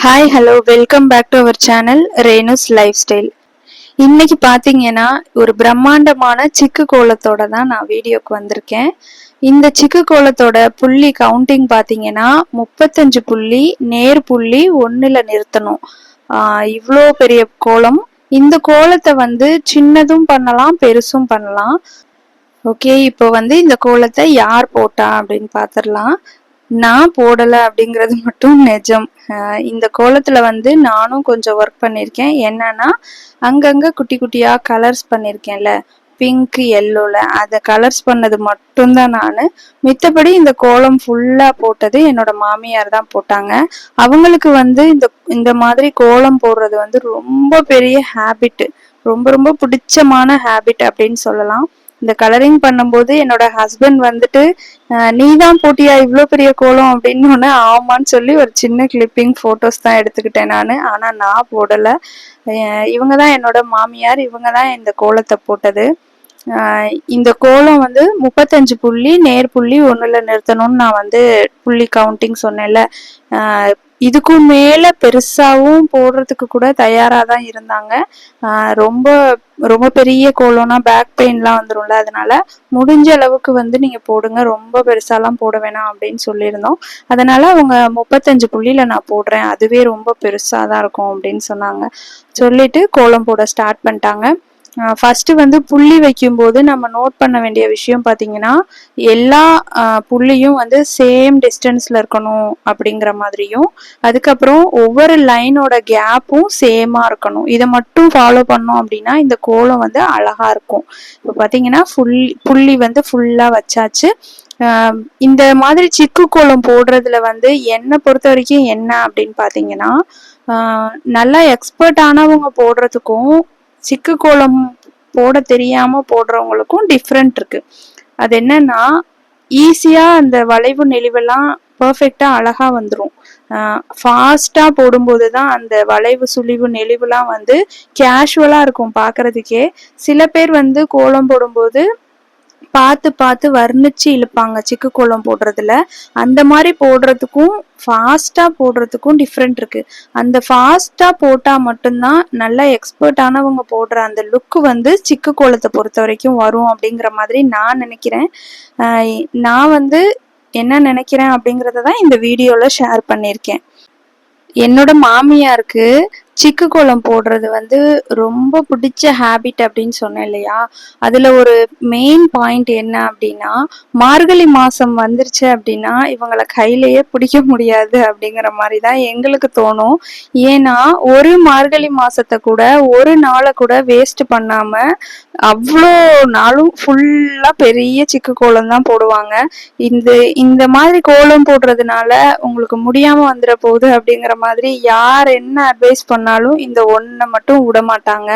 Hi hello welcome back to our channel Renu's lifestyle. இன்னைக்கு பார்த்தீங்கன்னா ஒரு பிரம்மாண்டமான சிக்கு கோலத்தோட தான் நான் வீடியோக்கு வந்திருக்கேன். இந்த சிக்கு கோலத்தோட புள்ளி கவுண்டிங் பார்த்தீங்கன்னா 35 புள்ளி, நேர் புள்ளி 1ல் நிறுத்தணும். இவ்வளோ பெரிய கோலம். இந்த கோலத்தை வந்து சின்னதும் பண்ணலாம், பெருசும் பண்ணலாம். ஓகே, இப்போ வந்து இந்த கோலத்தை யார் போட்டா அப்படின்னு பார்த்துடலாம். நான் போடலை அப்படிங்கிறது மட்டும் நிஜம். இந்த கோலத்துல வந்து நானும் கொஞ்சம் ஒர்க் பண்ணியிருக்கேன். என்னன்னா அங்கங்க குட்டி குட்டியா கலர்ஸ் பண்ணியிருக்கேன்ல, பிங்க் எல்லோல அதை கலர்ஸ் பண்ணது மட்டும்தான் நான். மித்தபடி இந்த கோலம் ஃபுல்லா போட்டது என்னோட மாமியார் தான் போட்டாங்க. அவங்களுக்கு வந்து இந்த மாதிரி கோலம் போடுறது வந்து ரொம்ப பெரிய ஹேபிட், ரொம்ப ரொம்ப பிடிச்சமான ஹேபிட் அப்படின்னு சொல்லலாம். இந்த கலரிங் பண்ணும்போது என்னோட ஹஸ்பண்ட் வந்துட்டு நீ தான் போட்டியா இவ்வளோ பெரிய கோலம் அப்படின்னு ஒன்று ஆமான்னு சொல்லி ஒரு சின்ன கிளிப்பிங் ஃபோட்டோஸ் தான் எடுத்துக்கிட்டேன் நான். ஆனால் நான் போடலை. இவங்க தான் என்னோட மாமியார், இவங்க தான் இந்த கோலத்தை போட்டது. இந்த கோலம் வந்து 35 புள்ளி, நேர் புள்ளி 1ல் நிறுத்தணும்னு நான் வந்து புள்ளி கவுண்டிங் சொன்னேன்ல. இதுக்கும் மேல பெருசாவும் போடுறதுக்கு கூட தயாரா தான் இருந்தாங்க. ரொம்ப ரொம்ப பெரிய கோலம்னா பேக் பெயின்லாம் வந்துடும்ல, அதனால முடிஞ்ச அளவுக்கு வந்து நீங்க போடுங்க, ரொம்ப பெருசாலாம் போட வேணாம் அப்படின்னு சொல்லியிருந்தோம். அதனால அவங்க 35 புள்ளியில நான் போடுறேன், அதுவே ரொம்ப பெருசா தான் இருக்கும் அப்படின்னு சொன்னாங்க. சொல்லிட்டு கோலம் போட ஸ்டார்ட் பண்ணிட்டாங்க. ஃபர்ஸ்ட் வந்து புள்ளி வைக்கும்போது நம்ம நோட் பண்ண வேண்டிய விஷயம் பார்த்தீங்கன்னா, எல்லா புள்ளியும் வந்து சேம் டிஸ்டன்ஸ்ல இருக்கணும் அப்படிங்கிற மாதிரியும், அதுக்கப்புறம் ஒவ்வொரு லைனோட கேப்பும் சேமா இருக்கணும். இதை மட்டும் ஃபாலோ பண்ணோம் அப்படின்னா இந்த கோலம் வந்து அழகா இருக்கும். இப்போ பார்த்தீங்கன்னா புள்ளி வந்து ஃபுல்லா வச்சாச்சு. இந்த மாதிரி சிக்கு கோலம் போடுறதுல வந்து என்னை பொறுத்த வரைக்கும் என்ன அப்படின்னு பார்த்தீங்கன்னா, நல்லா எக்ஸ்பர்ட் ஆனவங்க போடுறதுக்கும் சிக்கு கோலம் போட தெரியாம போடுறவங்களுக்கும் டிஃப்ரெண்ட் இருக்கு. அது என்னன்னா, ஈஸியா அந்த வளைவு நெளிவெல்லாம் பர்ஃபெக்டா அழகா வந்துடும். ஃபாஸ்டா போடும்போது தான் அந்த வளைவு சுழிவு நெளிவுலாம் வந்து கேஷுவலா இருக்கும் பார்க்கறதுக்கே. சில பேர் வந்து கோலம் போடும்போது பார்த்து பார்த்து வர்ணிச்சு இழுப்பாங்க சிக்கு கோலம் போடுறதுல. அந்த மாதிரி போடுறதுக்கும் ஃபாஸ்டா போடுறதுக்கும் டிஃப்ரெண்ட் இருக்கு. அந்த ஃபாஸ்டா போட்டா மட்டும்தான் நல்லா எக்ஸ்பர்ட் ஆனவங்க போடுற அந்த லுக் வந்து சிக்கு கோலத்தை பொறுத்த வரைக்கும் வரும் அப்படிங்கிற மாதிரி நான் நினைக்கிறேன். நான் வந்து என்ன நினைக்கிறேன் அப்படிங்கறத தான் இந்த வீடியோல ஷேர் பண்ணியிருக்கேன். என்னோட மாமியாருக்கு சிக்கு கோலம் போடுறது வந்து ரொம்ப பிடிச்ச ஹேபிட் அப்படின்னு சொன்னேன் இல்லையா, அதுல ஒரு மெயின் பாயிண்ட் என்ன அப்படின்னா, மார்கழி மாசம் வந்துருச்சு அப்படின்னா இவங்களை கையிலேயே பிடிக்க முடியாது அப்படிங்கிற மாதிரி தான் எங்களுக்கு தோணும். ஏன்னா ஒரு மார்கழி மாசத்தை கூட ஒரு நாளை கூட வேஸ்ட் பண்ணாம அவ்வளோ நாளும் ஃபுல்லா பெரிய சிக்கு கோலம் தான் போடுவாங்க. இந்த மாதிரி கோலம் போடுறதுனால உங்களுக்கு முடியாம வந்துட போகுது அப்படிங்கிற மாதிரி யார் என்ன அட்வைஸ் பண்ணாலும் இந்த ஒன்றை மட்டும் விட மாட்டாங்க.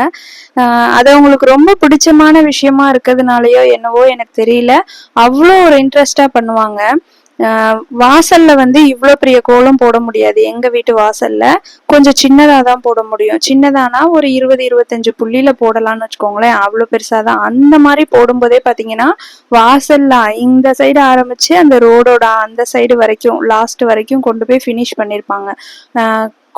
அது அவங்களுக்கு ரொம்ப பிடிச்சமான விஷயமா இருக்கிறதுனாலயோ என்னவோ எனக்கு தெரியல, அவ்வளோ ஒரு இன்ட்ரெஸ்டா பண்ணுவாங்க. வாசல்ல வந்து இவ்வளோ பெரிய கோலம் போட முடியாது. எங்க வீட்டு வாசல்ல கொஞ்சம் சின்னதா தான் போட முடியும். சின்னதானா ஒரு 20-25 புள்ளியில போடலாம்னு வச்சுக்கோங்களேன். அவ்வளோ பெருசாதான். அந்த மாதிரி போடும்போதே பாத்தீங்கன்னா வாசல்ல இந்த சைடு ஆரம்பிச்சு அந்த ரோடோட அந்த சைடு வரைக்கும் லாஸ்ட் வரைக்கும் கொண்டு போய் ஃபினிஷ் பண்ணிருப்பாங்க.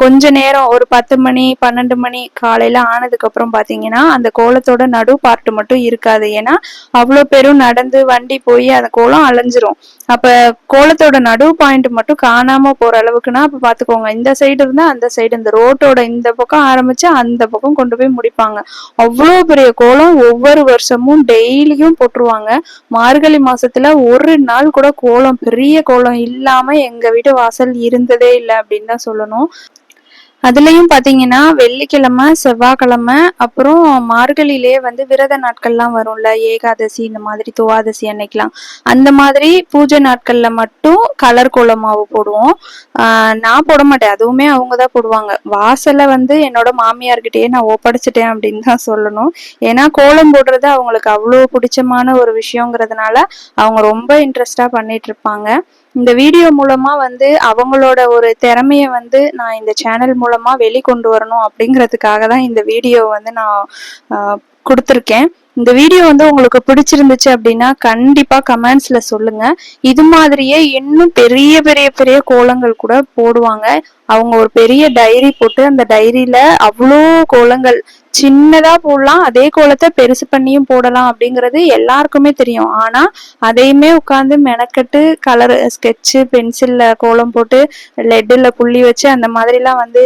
கொஞ்ச நேரம் ஒரு 10 மணி 12 மணி காலையில ஆனதுக்கு அப்புறம் பாத்தீங்கன்னா அந்த கோலத்தோட நடு பார்ட்டு மட்டும் இருக்காது. ஏன்னா அவ்வளோ பேரும் நடந்து வண்டி போய் அந்த கோலம் அலைஞ்சிரும். அப்ப கோலத்தோட நடு பாயிண்ட் மட்டும் காணாம போற அளவுக்குன்னா அப்ப பாத்துக்கோங்க, இந்த சைடு இருந்தா அந்த சைடு, இந்த ரோட்டோட இந்த பக்கம் ஆரம்பிச்சு அந்த பக்கம் கொண்டு போய் முடிப்பாங்க. அவ்வளோ பெரிய கோலம் ஒவ்வொரு வருஷமும் டெய்லியும் போட்டுருவாங்க. மார்கழி மாசத்துல ஒரு நாள் கூட கோலம் பெரிய கோலம் இல்லாம எங்க வீட்டு வாசல் இருந்ததே இல்லை அப்படின்னு தான் சொல்லணும். அதுலயும் பாத்தீங்கன்னா வெள்ளிக்கிழமை செவ்வாய்க்கிழமை அப்புறம் மார்கழியிலே வந்து விரத நாட்கள்லாம் வரும்ல, ஏகாதசி இந்த மாதிரி துவாதசி அன்னைக்கெல்லாம் அந்த மாதிரி பூஜை நாட்கள்ல மட்டும் கலர் கோலமாவு போடுவோம். நான் போட மாட்டேன், அதுவுமே அவங்கதான் போடுவாங்க. வாசல்ல வந்து என்னோட மாமியார்கிட்டயே நான் ஒப்படைச்சிட்டேன் அப்படின்னு தான் சொல்லணும். ஏன்னா கோலம் போடுறது அவங்களுக்கு அவ்வளோ பிடிச்சமான ஒரு விஷயங்கிறதுனால அவங்க ரொம்ப இன்ட்ரெஸ்டா பண்ணிட்டு இருப்பாங்க. இந்த வீடியோ மூலமா வந்து அவங்களோட ஒரு திறமைய வந்து நான் இந்த சேனல் மூலமா வெளிக்கொண்டு வரணும் அப்படிங்கிறதுக்காக தான் இந்த வீடியோ வந்து நான் கொடுத்துருக்கேன். இந்த வீடியோ வந்து உங்களுக்கு பிடிச்சிருந்துச்சு அப்படின்னா கண்டிப்பா கமெண்ட்ஸ்ல சொல்லுங்க. இது மாதிரியே இன்னும் பெரிய பெரிய பெரிய கோலங்கள் கூட போடுவாங்க. அவங்க ஒரு பெரிய டைரி போட்டு அந்த டைரியில அவ்வளோ கோலங்கள் சின்னதா போடலாம், அதே கோலத்தை பெருசு பண்ணியும் போடலாம் அப்படிங்கிறது எல்லாருக்குமே தெரியும். ஆனா அதையுமே உட்காந்து மெனக்கட்டு கலர் ஸ்கெட்சு பென்சில்ல கோலம் போட்டு லெட்டுல புள்ளி வச்சு அந்த மாதிரிலாம் வந்து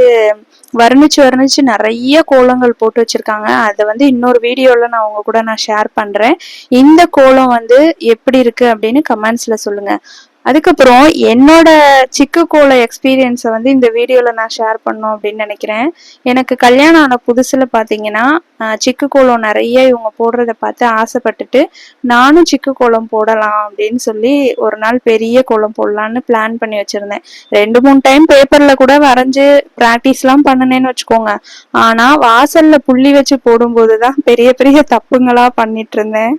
வர்ணிச்சு நிறைய கோலங்கள் போட்டு வச்சிருக்காங்க. அதை வந்து இன்னொரு வீடியோல நான் உங்க கூட ஷேர் பண்றேன். இந்த கோலம் வந்து எப்படி இருக்கு அப்படின்னு கமெண்ட்ஸ்ல சொல்லுங்க. அதுக்கப்புறம் என்னோட சிக்கு கோல எக்ஸ்பீரியன்ஸை வந்து இந்த வீடியோல நான் ஷேர் பண்ணோம் அப்படின்னு நினைக்கிறேன். எனக்கு கல்யாணம் ஆன புதுசுல பாத்தீங்கன்னா சிக்கு கோலம் நிறைய இவங்க போடுறத பார்த்து ஆசைப்பட்டுட்டு நானும் சிக்கு கோலம் போடலாம் அப்படின்னு சொல்லி ஒரு நாள் பெரிய கோலம் போடலான்னு பிளான் பண்ணி வச்சிருந்தேன். 2-3 டைம் பேப்பர்ல கூட வரைஞ்சு பிராக்டிஸ் எல்லாம் பண்ணனேன்னு வச்சுக்கோங்க. ஆனா வாசல்ல புள்ளி வச்சு போடும்போதுதான் பெரிய பெரிய தப்புங்களா பண்ணிட்டு இருந்தேன்.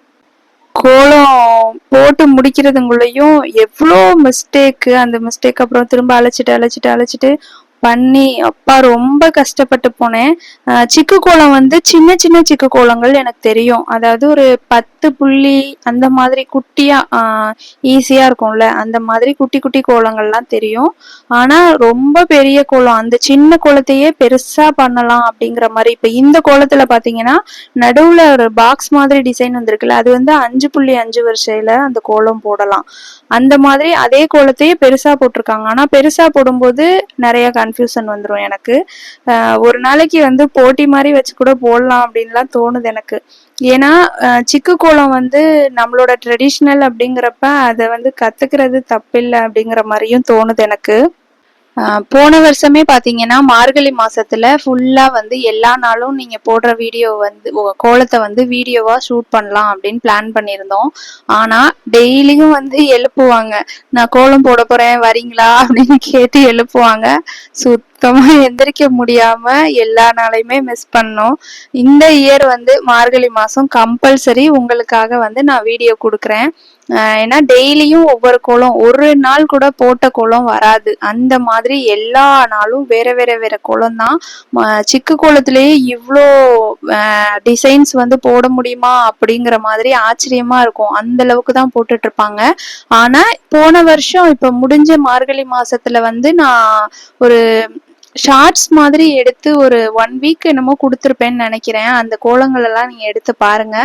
கோலம் போட்டு முடிக்கிறதுங்குள்ளயும் எவ்வளோ மிஸ்டேக்கு, அந்த மிஸ்டேக் அப்புறம் திரும்ப அழைச்சிட்டு பண்ணி அப்பா ரொம்ப கஷ்டப்பட்டு போனேன். சிக்கு கோலம் வந்து சின்ன சின்ன சிக்கு கோலங்கள் எனக்கு தெரியும். அதாவது ஒரு 10 புள்ளி அந்த மாதிரி குட்டியா ஈஸியா இருக்கும்ல, அந்த மாதிரி குட்டி குட்டி கோலங்கள்லாம் தெரியும். ஆனா ரொம்ப பெரிய கோலம் அந்த சின்ன கோலத்தையே பெருசா பண்ணலாம் அப்படிங்கிற மாதிரி. இப்ப இந்த கோலத்துல பாத்தீங்கன்னா நடுவுல ஒரு பாக்ஸ் மாதிரி டிசைன் வந்திருக்குல்ல, அது வந்து 5.5 வரிசையில அந்த கோலம் போடலாம். அந்த மாதிரி அதே கோலத்தையே பெருசா போட்டிருக்காங்க. ஆனா பெருசா போடும்போது நிறைய கன்ஃபியூஷன் வந்துடும் எனக்கு. ஒரு நாளைக்கு வந்து போட்டி மாதிரி வச்சு கூட போடலாம் அப்படின்லாம் தோணுது எனக்கு. ஏன்னா சிக்கு கோலம் வந்து நம்மளோட ட்ரெடிஷ்னல் அப்படிங்கிறப்ப அதை வந்து கத்துக்கிறது தப்பில்லை அப்படிங்கிற மாதிரியும் தோணுது எனக்கு. போன வருஷமே பாத்தீங்கன்னா மார்கழி மாசத்துல ஃபுல்லா வந்து எல்லா நாளும் நீங்க போடுற வீடியோ வந்து கோலத்தை வந்து வீடியோவா ஷூட் பண்ணலாம் அப்படின்னு பிளான் பண்ணியிருந்தோம். ஆனா டெய்லியும் வந்து எழுப்புவாங்க, நான் கோலம் போட போறேன் வரீங்களா அப்படின்னு கேட்டு எழுப்புவாங்க. சுத்தமா எந்திரிக்க முடியாம எல்லா நாளையுமே மிஸ் பண்ணோம். இந்த இயர் வந்து மார்கழி மாசம் கம்பல்சரி உங்களுக்காக வந்து நான் வீடியோ கொடுக்குறேன். ஏன்னா டெய்லியும் ஒவ்வொரு கோலம், ஒரு நாள் கூட போட்ட கோலம் வராது. அந்த மாதிரி எல்லா நாளும் வேற வேற வேற கோலம் தான். சிக்கு கோலத்திலேயே இவ்வளோ டிசைன்ஸ் வந்து போட முடியுமா அப்படிங்கிற மாதிரி ஆச்சரியமா இருக்கும். அந்த அளவுக்கு தான் போட்டுட்டு இருப்பாங்க. ஆனா போன வருஷம் இப்ப முடிஞ்ச மார்கழி மாசத்துல வந்து நான் ஒரு ஷார்ட்ஸ் மாதிரி எடுத்து ஒரு 1 வீக் என்னமோ கொடுத்துருப்பேன்னு நினைக்கிறேன். அந்த கோலங்கள் எல்லாம் நீங்க எடுத்து பாருங்க.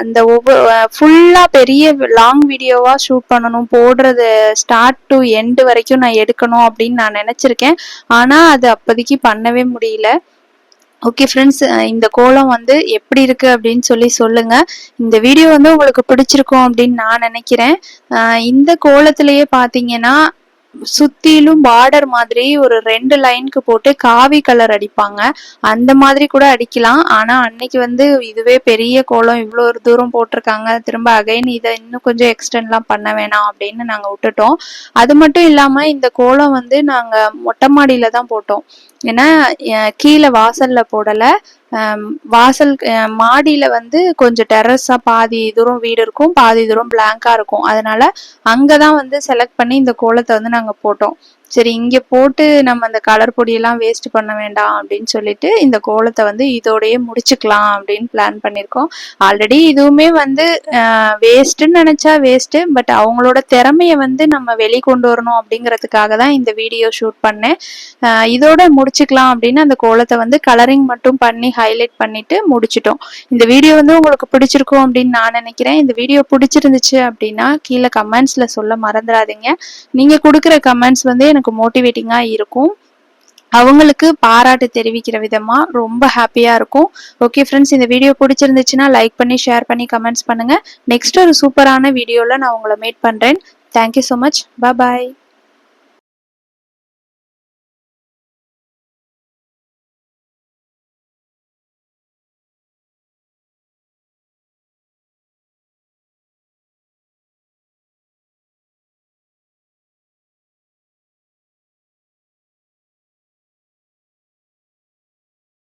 அந்த ஒவ்வொரு ஃபுல்லா பெரிய லாங் வீடியோவா ஷூட் பண்ணணும், போடுறது ஸ்டார்ட் டு எண்ட் வரைக்கும் நான் எடுக்கணும் அப்படின்னு நான் நினைச்சிருக்கேன். ஆனா அது அப்போதைக்கு பண்ணவே முடியல. ஓகே ஃப்ரெண்ட்ஸ், இந்த கோலம் வந்து எப்படி இருக்கு அப்படின்னு சொல்லி சொல்லுங்க. இந்த வீடியோ வந்து உங்களுக்கு பிடிச்சிருக்கும் அப்படின்னு நான் நினைக்கிறேன். இந்த கோலத்திலேயே பாத்தீங்கன்னா சுத்திலும் பார்டர் மாதிரி ஒரு 2 லைனுக்கு போட்டு காவி கலர் அடிப்பாங்க. அந்த மாதிரி கூட அடிக்கலாம். ஆனா அன்னைக்கு வந்து இதுவே பெரிய கோலம் இவ்வளோ ஒரு தூரம் போட்டிருக்காங்க, திரும்ப அகைன் இதை இன்னும் கொஞ்சம் எக்ஸ்டெண்ட்லாம் பண்ண வேணாம் அப்படின்னு நாங்க விட்டுட்டோம். அது மட்டும் இல்லாம இந்த கோலம் வந்து நாங்க மொட்டை மாடியில தான் போட்டோம். ஏன்னா கீழே வாசல்ல போடல. வாசல் மாடியில வந்து கொஞ்சம் டெரஸா பாதி தூரம் வீடு இருக்கும், பாதி தூரம் பிளாங்கா இருக்கும். அதனால அங்கதான் வந்து செலக்ட் பண்ணி இந்த கோலத்தை வந்து நாங்க போட்டோம். சரி இங்க போட்டு நம்ம அந்த கலர் பொடியெல்லாம் வேஸ்ட் பண்ண வேண்டாம் அப்படின்னு சொல்லிட்டு இந்த கோலத்தை வந்து இதோடயே முடிச்சுக்கலாம் அப்படின்னு பிளான் பண்ணியிருக்கோம். ஆல்ரெடி இதுவுமே வந்து வேஸ்ட்டுன்னு நினைச்சா வேஸ்ட்டு, பட் அவங்களோட திறமைய வந்து நம்ம வெளிக்கொண்டு வரணும் அப்படிங்கிறதுக்காக தான் இந்த வீடியோ ஷூட் பண்ணேன். இதோட முடிச்சுக்கலாம் அப்படின்னு அந்த கோலத்தை வந்து கலரிங் மட்டும் பண்ணி ஹைலைட் பண்ணிட்டு முடிச்சிட்டோம். இந்த வீடியோ வந்து உங்களுக்கு பிடிச்சிருக்கும் அப்படின்னு நான் நினைக்கிறேன். இந்த வீடியோ பிடிச்சிருந்துச்சு அப்படின்னா கீழே கமெண்ட்ஸ்ல சொல்ல மறந்துடாதீங்க. நீங்க கொடுக்குற கமெண்ட்ஸ் வந்து எனக்கு மோட்டிவேட்டிங்கா இருக்கும். அவங்களுக்கு பாராட்டு தெரிவிக்கிற விதமா ரொம்ப ஹாப்பியா இருக்கும். ஓகே ஃப்ரெண்ட்ஸ், இந்த வீடியோ பிடிச்சிருந்துச்சுன்னா லைக் பண்ணி ஷேர் பண்ணி கமெண்ட்ஸ் பண்ணுங்க. நெக்ஸ்ட் ஒரு சூப்பரான வீடியோல நான் உங்களை மீட் பண்றேன். Thank you so much. பாய்.